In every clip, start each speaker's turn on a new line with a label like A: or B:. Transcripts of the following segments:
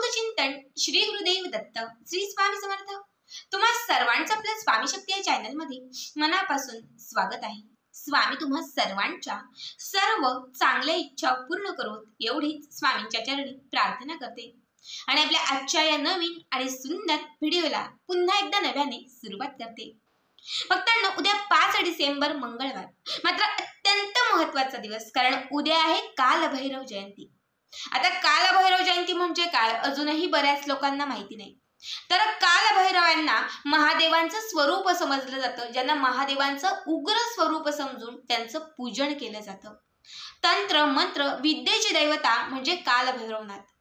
A: चिंतन श्री गुरुदेव दत्त श्री स्वामी समर्थ। तुम्हा सर्वांचं आपल्या स्वामी शक्ती या चॅनल मध्ये मनापासून स्वागत आहे। स्वामी तुम्हा सर्वांच्या सर्व चांगल्या इच्छा पूर्ण करोत एवढीच स्वामींच्या चरणी प्रार्थना करते आणि आपल्या आजच्या या नवीन आणि सुंदर व्हिडिओला पुन्हा एकदा नव्याने सुरुवात करते। भक्तांनो, उद्या 5 डिसेंबर मंगळवार मात्र अत्यंत महत्त्वाचा दिवस, कारण उद्या आहे कालभैरव जयंती। आता कालभैरव जयंती म्हणजे काय अजूनही बऱ्याच लोकांना माहिती नाही। तर कालभैरवांना महादेवांचं स्वरूप समजलं जातं, ज्यांना महादेवांचं उग्र स्वरूप समजून त्यांचं पूजन केलं जातं। तंत्र मंत्र विद्येची दैवता म्हणजे कालभैरवनाथ।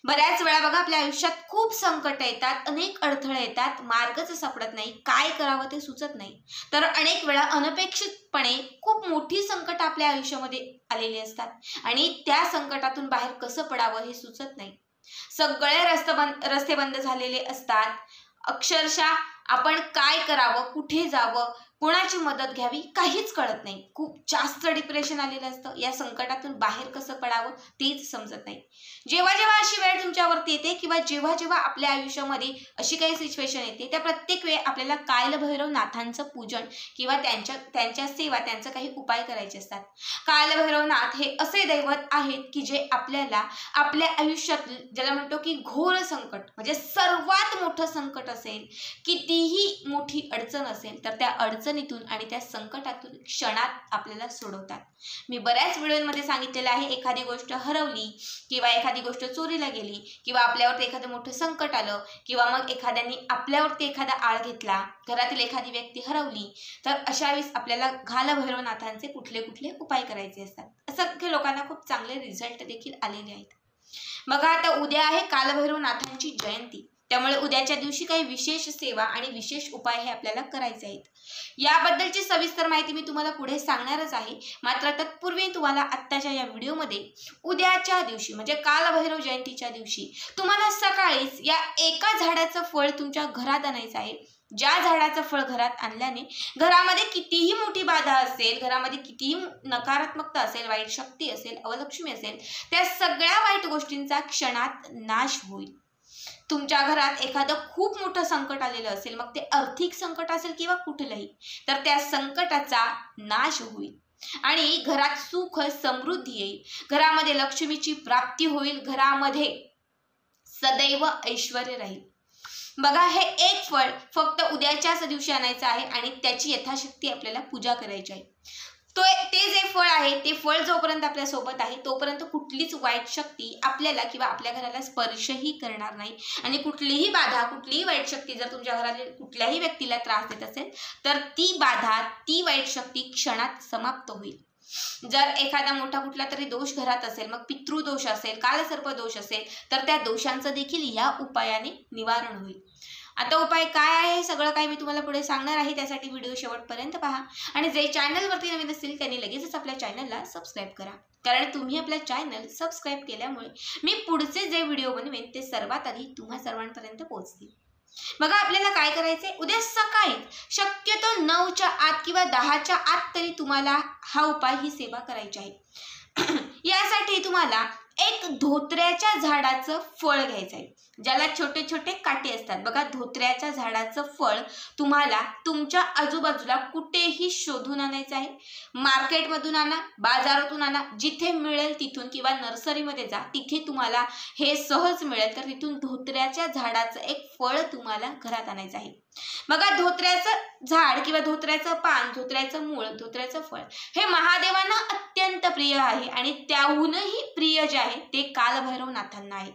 A: बऱ्याच वेळा बघा आपल्या आयुष्यात खूप संकट येतात, अनेक अडथळे येतात, मार्गच सापडत नाही, काय करावं ते सुचत नाही। तर अनेक वेळा अनपेक्षितपणे खूप मोठी संकट आपल्या आयुष्यामध्ये आलेली असतात आणि त्या संकटातून बाहेर कसं पडावं हे सुचत नाही। सगळे रस्ते बंद झालेले असतात। अक्षरशः आपण काय करावं, कुठे जावं, कोणाची मदत घ्यावी काहीच कळत नाही। खूप जास्त डिप्रेशन आलेलं असतं। या संकटातून बाहेर कसं पडावं तेच समजत नाही। जेव्हा जेव्हा अशी वेळ तुमच्यावरती येते किंवा जेव्हा जेव्हा आपल्या आयुष्यामध्ये अशी काही सिच्युएशन येते, त्या प्रत्येक वेळी आपल्याला कालभैरव नाथांचं पूजन किंवा त्यांच्या सेवा, त्यांचे काही उपाय करायचे असतात। कालभैरवनाथ हे असे दैवत आहेत की जे आपल्याला आपल्या आयुष्यात, ज्याला म्हणतो की घोर संकट, म्हणजे सर्वात मोठं संकट असेल, कितीही मोठी अडचण असेल तर त्या अडचणीतून आणि त्या संकटातून क्षणात आपल्याला सोडवतात। मी बऱ्याच व्हिडिओमध्ये सांगितलेलं आहे, एखादी गोष्ट हरवली किंवा एखादी गोष्ट चोरीला गेली किंवा आपल्यावरती एखादं मोठं संकट आलं किंवा मग एखाद्याने आपल्यावरती एखादा आळ घेतला, घरातील एखादी व्यक्ती हरवली, तर अशा वेळेस आपल्याला कालभैरवनाथांचे कुठले कुठले उपाय करायचे असतात। असंख्य लोकांना खूप चांगले रिझल्ट देखील आलेले आहेत। बघा, आता उद्या आहे कालभैरवनाथांची जयंती, त्यामुळे उद्याच्या दिवशी काही विशेष सेवा आणि विशेष उपाय हे आपल्याला करायचे आहेत। याबद्दलची सविस्तर माहिती मी तुम्हाला पुढे सांगणारच आहे। मात्र तत्पूर्वी तुम्हाला आत्ताच्या या व्हिडिओमध्ये उद्याच्या दिवशी म्हणजे कालभैरव जयंतीच्या दिवशी तुम्हाला सकाळीच या एका झाडाचं फळ तुमच्या घरात आणायचं आहे। ज्या झाडाचं फळ घरात आणल्याने घरामध्ये कितीही मोठी बाधा असेल, घरामध्ये कितीही नकारात्मकता असेल, वाईट शक्ती असेल, अवलक्ष्मी असेल, त्या सगळ्या वाईट गोष्टींचा क्षणात नाश होईल। तुमच्या घरात एखादं खूप मोठं संकट आलेलं असेल, मग ते आर्थिक संकट असेल किंवा कुठलंही, तर त्या संकटाचा नाश होईल आणि घरात सुख समृद्धी येईल, घरामध्ये लक्ष्मीची प्राप्ती होईल, घरामध्ये सदैव ऐश्वर्य राहील। बघा, हे एक फळ फक्त उद्याच्याच दिवशी आणायचं आहे आणि त्याची यथाशक्ती आपल्याला पूजा करायची आहे। ते जे फळ आहे ते फळ जोपर्यंत आपल्या सोबत आहे तोपर्यंत कुठलीच वाईट शक्ती आपल्याला किंवा आपल्या घराला स्पर्शही करणार नाही आणि कुठलीही बाधा, कुठलीही वाईट शक्ती जर तुमच्या घरातील कुठल्याही व्यक्तीला त्रास देत असेल तर ती बाधा, ती वाईट शक्ती क्षणात समाप्त होईल। जर एखादा मोठा कुठला तरी दोष घरात असेल, मग पितृदोष असेल, कालसर्प दोष असेल, तर त्या दोषांचं देखील या उपायाने निवारण होईल। आता उपाय काय आहे हे सगळं काही मी तुम्हाला पुढे सांगणार आहे, त्यासाठी व्हिडिओ शेवटपर्यंत पहा आणि जे चॅनलवरती नवीन असतील त्यांनी लगेचच आपल्या चॅनलला सबस्क्राईब करा, कारण तुम्ही आपल्या चॅनल सबस्क्राईब केल्यामुळे मी पुढचे जे व्हिडिओ बनवेन ते सर्वात आधी तुम्हा सर्वांपर्यंत पोहोचतील। बघा, आपल्याला काय करायचंय, उद्या सकाळी शक्यतो 9च्या आत किंवा 10च्या आत तरी तुम्हाला हा उपाय, ही सेवा करायची आहे। यासाठी तुम्हाला एक धोत्र्याच्या झाडाचं फळ घ्यायचं आहे, ज्याला छोटे छोटे काटे असतात। बघा, धोत्र्याच्या झाडाचं फळ तुम्हाला तुमच्या आजूबाजूला कुठेही शोधून आणायचं आहे। मार्केटमधून आणा, बाजारातून आणा, जिथे मिळेल तिथून, किंवा नर्सरीमध्ये जा, तिथे तुम्हाला हे सहज मिळेल, तर तिथून धोत्र्याच्या झाडाचं एक फळ तुम्हाला घरात आणायचं आहे। बघा, धोत्र्याचं झाड किंवा धोत्र्याचं पान, धोत्र्याचं मूळ, धोत्र्याचं फळ हे महादेवांना अत्यंत प्रिय आहे आणि त्याहूनही प्रिय जे आहे ते कालभैरवनाथांना आहे।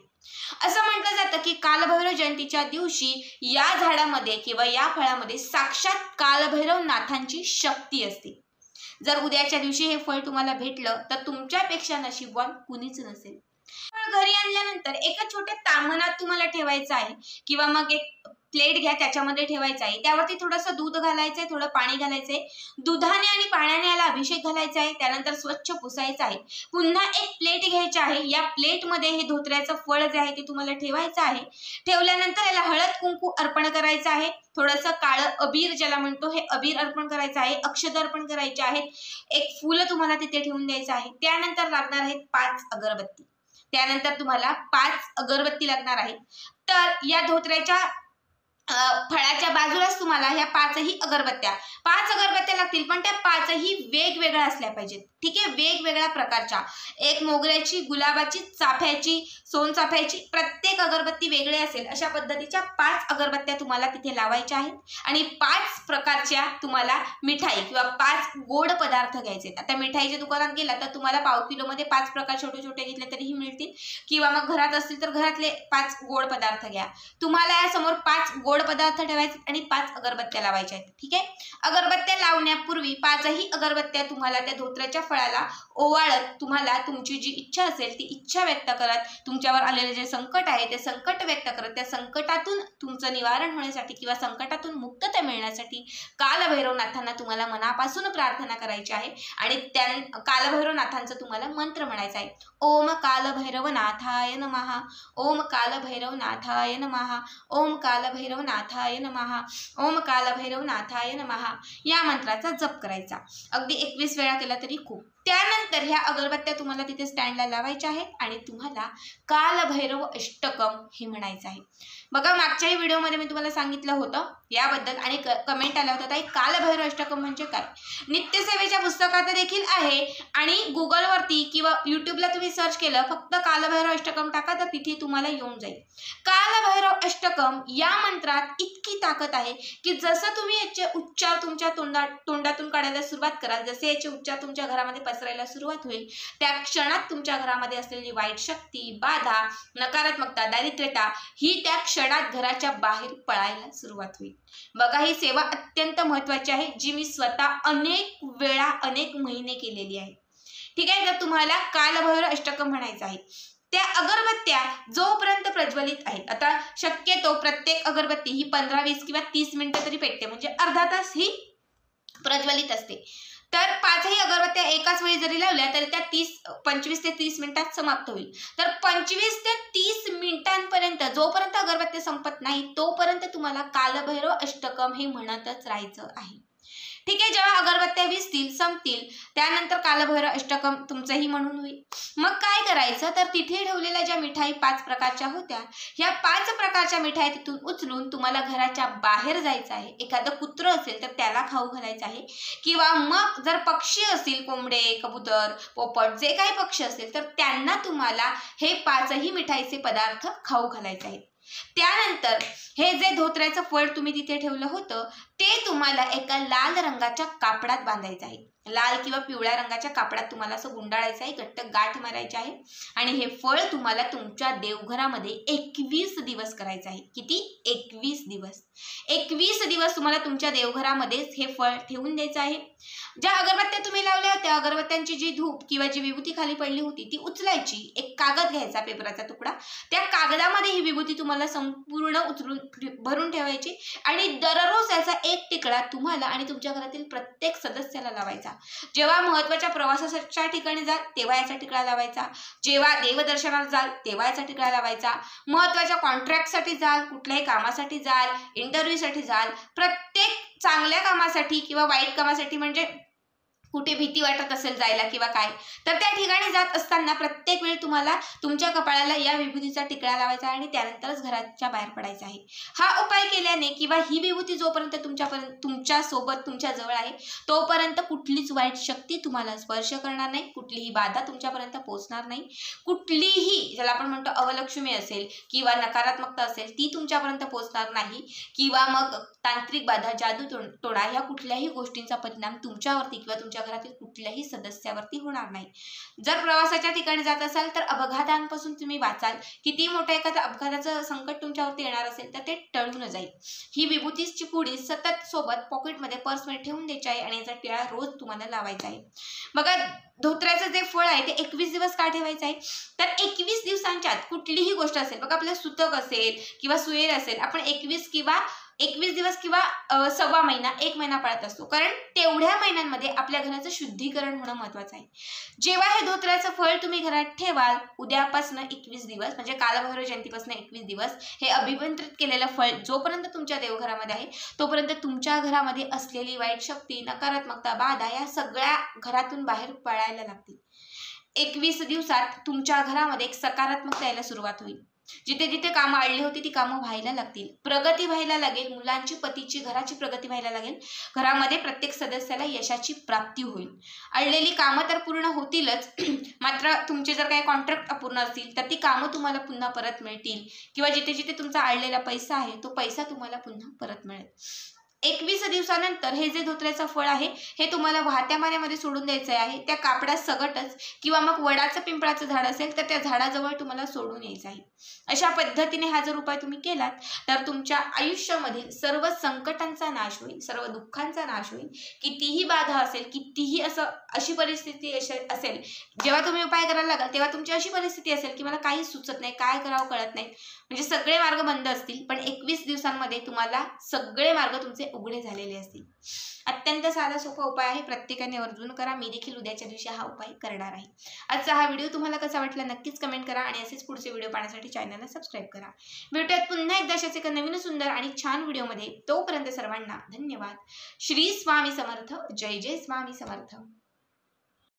A: असं म्हटलं जातं की कालभैरव जयंतीच्या दिवशी या झाडामध्ये किंवा या फळामध्ये साक्षात कालभैरवनाथांची शक्ती असते। जर उद्याच्या दिवशी हे फळ तुम्हाला भेटलं तर तुमच्यापेक्षा नशीबवान कुणीच नसेल। घरी आणल्यानंतर एका छोट्या ताम्हणात तुम्हाला ठेवायचं आहे किंवा मग एक प्लेट घ्या, त्याच्यामध्ये ठेवायचं आहे। त्यावरती थोडंसं दूध घालायचंय, थोडं पाणी घालायचंय, दुधाने आणि पाण्याने याला अभिषेक घालायचा आहे, त्यानंतर स्वच्छ पुसायचं आहे। पुन्हा एक प्लेट घ्यायची आहे, या प्लेटमध्ये हे धोत्र्याचं फळ जे आहे ते तुम्हाला ठेवायचं आहे। ठेवल्यानंतर याला हळद कुंकू अर्पण करायचं आहे, थोडंसं काळं अबीर ज्याला म्हणतो हे अबीर अर्पण करायचं आहे, अक्षत अर्पण करायचे आहेत, एक फुलं तुम्हाला तिथे ठेवून द्यायचं आहे। त्यानंतर लागणार आहेत 5 अगरबत्ती। त्यानंतर तुम्हाला 5 अगरबत्ती लागणार आहे. तर या धोत्र्याच्या फळाच्या बाजूलाच तुम्हाला ह्या 5ही अगरबत्त्या 5 अगरबत्त्या लागतील, पण त्या 5ही वेगवेगळ्या असल्या पाहिजेत. ठीक आहे, वेगवेगळ्या प्रकारच्या, एक मोगऱ्याची, गुलाबाची, चाफ्याची, सोनचाफ्याची, प्रत्येक अगरबत्ती वेगळी असेल अशा पद्धतीच्या 5 अगरबत्त्या तुम्हाला तिथे लावायच्या आहेत. आणि 5 प्रकारच्या तुम्हाला मिठाई किंवा 5 गोड पदार्थ घ्यायचे. आता मिठाईच्या दुकानात गेला तर तुम्हाला पाव किलोमध्ये 5 प्रकार छोटे छोटे घेतले तरीही मिळतील, किंवा मग घरात असतील तर घरातले 5 गोड पदार्थ घ्या. तुम्हाला या समोर 5 गोड पदार्थ ठेवायचे आणि 5 अगरबत्त्या लावायच्या आहेत. ठीक आहे, अगरबत्त्या लावण्यापूर्वी 5ही अगरबत्त्या तुम्हाला त्या धोत्र्याच्या फळाला ओवाळत तुम्हाला तुमची जी इच्छा असेल ती इच्छा व्यक्त करत, तुमच्यावर आलेले जे संकट आहे ते संकट व्यक्त करत, त्या संकटातून तुमचं निवारण होण्यासाठी किंवा संकटातून मुक्तता मिळण्यासाठी कालभैरवनाथांना तुम्हाला मनापासून प्रार्थना करायची आहे. आणि त्या कालभैरवनाथांचं तुम्हाला मंत्र म्हणायचा आहे. ओम कालभैरवनाथाय नमः, ओम कालभैरवनाथाय नमः, ओम कालभैरवनाथाय नमः, ओम कालभैरवनाथाय नमः या मंत्राचा जप करायचा. अगदी 21 वेळा केला तरी खूप. त्यानंतर ह्या अगरबत्त्या तुम्हाला तिथे स्टँडला लावायच्या आहेत आणि तुम्हाला कालभैरव अष्टकम हे म्हणायचं आहे. बघा, मागच्याही व्हिडिओमध्ये मी तुम्हाला सांगितलं होतं याबद्दल आणि कमेंट आल्या होत्या, ताई कालभैरव अष्टकम म्हणजे काय. नित्यसेवेच्या पुस्तकात देखील आहे आणि गुगलवरती किंवा यूट्यूबला तुम्ही सर्च केलं, फक्त कालभैरव अष्टकम टाका तर तिथे तुम्हाला येऊन जाईल. कालभैरव अष्टकम या मंत्रात इतकी ताकद आहे की जसं तुम्ही याचे उच्चार तुमच्या तोंडातून काढायला सुरुवात कराल, जसे याचे उच्चार तुमच्या घरामध्ये पसरायला सुरुवात होईल, त्या क्षणात तुमच्या घरामध्ये असलेली वाईट शक्ती, बाधा, नकारात्मकता, दारिद्र्यता ही त्या क्षणात घराच्या बाहेर पळायला सुरुवात होईल. बघा, ही सेवा अत्यंत महत्त्वाची आहे, जी मी स्वतः अनेक वेळा अनेक महिने केलेली आहे. ठीक आहे, तर तुम्हाला कालभैरव अष्टकम म्हणायचं आहे. त्या अगरबत्त्या जोपर्यंत प्रज्वलित आहेत, आता शक्यतो प्रत्येक अगरबत्ती ही 15, 20 किंवा 30 मिनिटं तरी पेटते, म्हणजे अर्धा तास ही प्रज्वलित असते. तर 5ही अगरबत्त्या एकाच वेळी जरी लावल्या तरी त्या 25 ते 30 मिनिटात समाप्त होईल. तर 25 ते 30 मिनिटांपर्यंत जोपर्यंत अगरबत्ती संपत नाही तोपर्यंत तुम्हाला कालभैरव अष्टकम हे म्हणतच राहायचं आहे. ठीक आहे, जेव्हा अगरबत्त्या विझतील, संपतील, त्यानंतर कालभैरव अष्टकम तुमचंही म्हणून होईल. मग काय करायचं, तर तिथे ठेवलेल्या ज्या मिठाई 5 प्रकारच्या होत्या, ह्या 5 प्रकारच्या मिठाई तिथून उचलून तुम्हाला घराच्या बाहेर जायचं आहे. एखादं कुत्रं असेल तर त्याला खाऊ घालायचं आहे, किंवा मग जर पक्षी असतील, कोंबडे, कबूतर, पोपट, जे काही पक्षी असतील तर त्यांना तुम्हाला हे 5ही मिठाईचे पदार्थ खाऊ घालायचे आहेत. त्यानंतर हे जे धोत्र्याचं फळ तुम्ही तिथे ठेवलं होतं ते तुम्हाला एका लाल रंगाच्या कापडात बांधायचं आहे. लाल किंवा पिवळ्या रंगाच्या कापडात तुम्हाला असं गुंडाळायचं आहे, घट्ट गाठ मारायची आहे आणि हे फळ तुम्हाला तुमच्या देवघरामध्ये 21 दिवस करायचं आहे. किती? 21 दिवस. 21 दिवस तुम्हाला तुमच्या देवघरामध्येच हे फळ ठेवून द्यायचं आहे. ज्या अगरबत्त्या तुम्ही लावल्या होत्या, अगरबत्त्यांची जी धूप किंवा जी विभूती खाली पडली होती ती उचलायची. एक कागद घ्यायचा, पेपराचा तुकडा, त्या कागदामध्ये ही विभूती तुम्हाला संपूर्ण उचलून भरून ठेवायची आणि दररोज याचा एक टिकळा तुम्हाला आणि तुमच्या घरातील प्रत्येक सदस्याला लावायचा. जेव्हा महत्त्वाच्या प्रवासाच्या ठिकाणी जाल तेव्हा याचा टिकळा लावायचा, जेव्हा देवदर्शनाला जाल तेव्हा याचा टिकळा लावायचा, महत्त्वाच्या कॉन्ट्रॅक्टसाठी जाल, कुठल्याही कामासाठी जाल, इंटरव्ह्यूसाठी जाल, प्रत्येक चांगल्या कामासाठी किंवा वाईट कामासाठी, म्हणजे कुठे भीती वाटत असेल जायला किंवा काय, तर त्या ठिकाणी जात असताना प्रत्येक वेळी तुम्हाला तुमच्या कपाळाला या विभूतीचा टिकळा लावायचा आणि त्यानंतरच घराच्या बाहेर पडायचं आहे. हा उपाय केल्याने किंवा ही विभूती जोपर्यंत तुमच्या सोबत तुमच्या जवळ आहे तोपर्यंत कुठलीच वाईट शक्ती तुम्हाला स्पर्श करणार नाही, कुठलीही बाधा तुमच्यापर्यंत पोहोचणार नाही, कुठलीही ज्याला आपण म्हणतो अवलक्ष्मी असेल किंवा नकारात्मकता असेल ती तुमच्यापर्यंत पोहोचणार नाही, किंवा मग तांत्रिक बाधा, जादू टोणा या कुठल्याही गोष्टींचा परिणाम तुमच्यावरती किंवा तुमच्या घरातील कुठल्याही सदस्यावरती होणार नाही. जर प्रवासाच्या ठिकाणी जात असाल तर अपघातांपासून तुम्ही वाचाल. किती मोठं एखादं अपघाताचं संकट तुमच्यावरती येणार असेल तर ते टळून जाईल. ही विभूतीची पुडी सतत सोबत पॉकेटमध्ये, पर्समध्ये ठेवून द्यायची आहे आणि याचा टिळा रोज तुम्हाला लावायचा आहे. बघा, धोत्र्याचं जे फळ आहे ते 21 दिवस का ठेवायचं आहे, तर 21 दिवसांच्या आत कुठलीही गोष्ट असेल, बघा आपलं सुतक असेल किंवा सुयेर असेल, आपण 21 दिवस किंवा 1.25 महिना, 1 महिना पाळत असतो, कारण तेवढ्या महिन्यांमध्ये आपल्या घराचं शुद्धीकरण होणं महत्वाचं आहे. जेव्हा हे धोत्र्याचं फळ तुम्ही घरात ठेवाल, उद्यापासून 21 दिवस म्हणजे कालभैरव जयंतीपासून 21 दिवस हे अभिमंत्रित केलेलं फळ जोपर्यंत तुमच्या देवघरामध्ये आहे तोपर्यंत तुमच्या घरामध्ये असलेली वाईट शक्ती, नकारात्मकता, बाधा या सगळ्या घरातून बाहेर पळायला लागतील. 21 दिवसात तुमच्या घरामध्ये एक सकारात्मकता यायला सुरुवात होईल. जिथे जिथे कामं अडली होती ती कामं व्हायला लागतील, प्रगती व्हायला लागेल, मुलांची, पतीची, घराची प्रगती व्हायला लागेल. घरामध्ये प्रत्येक सदस्याला यशाची प्राप्ती होईल. अडलेली कामं तर पूर्ण होतीलच, मात्र तुमचे जर काही कॉन्ट्रॅक्ट अपूर्ण असतील तर ती कामं तुम्हाला पुन्हा परत मिळतील, किंवा जिथे जिथे तुमचा अडलेला पैसा आहे तो पैसा तुम्हाला पुन्हा परत मिळेल. 21 दिवसानंतर हे जे धोत्र्याचं फळ आहे हे तुम्हाला वाहत्या पाण्यामध्ये सोडून द्यायचं आहे. त्या कापडात सगटच, किंवा मग वडाचं पिंपळाचं झाड असेल तर त्या झाडाजवळ तुम्हाला सोडून यायचं आहे. अशा पद्धतीने हा जर उपाय तुम्ही केलात तर तुमच्या आयुष्यामधील सर्व संकटांचा नाश होईल, सर्व दुःखांचा नाश होईल. कितीही बाधा असेल, कितीही अशी परिस्थिती असेल, जेव्हा तुम्ही उपाय करायला लागाल तेव्हा तुमची अशी परिस्थिती असेल की मला काही सुचत नाही, काय करावं कळत नाही, म्हणजे सगळे मार्ग बंद असतील, पण 21 दिवसांमध्ये तुम्हाला सगळे मार्ग तुमचे उघडे झालेले असतील. अत्यंत साधा सोपा उपाय आहे, प्रत्येकाने आवर्जून करा. मी देखील उद्याच्या दिवशी हा उपाय करणार आहे. आजचा हा व्हिडिओ तुम्हाला कसा वाटला नक्कीच कमेंट करा, आणि असेच पुढचे व्हिडिओ पाहण्यासाठी चॅनलला सबस्क्राईब करा. भेटूयात पुन्हा एकदा अशाच एका नवीन सुंदर आणि छान व्हिडिओमध्ये. तोपर्यंत सर्वांना धन्यवाद. श्री स्वामी समर्थ. जय जय स्वामी समर्थ.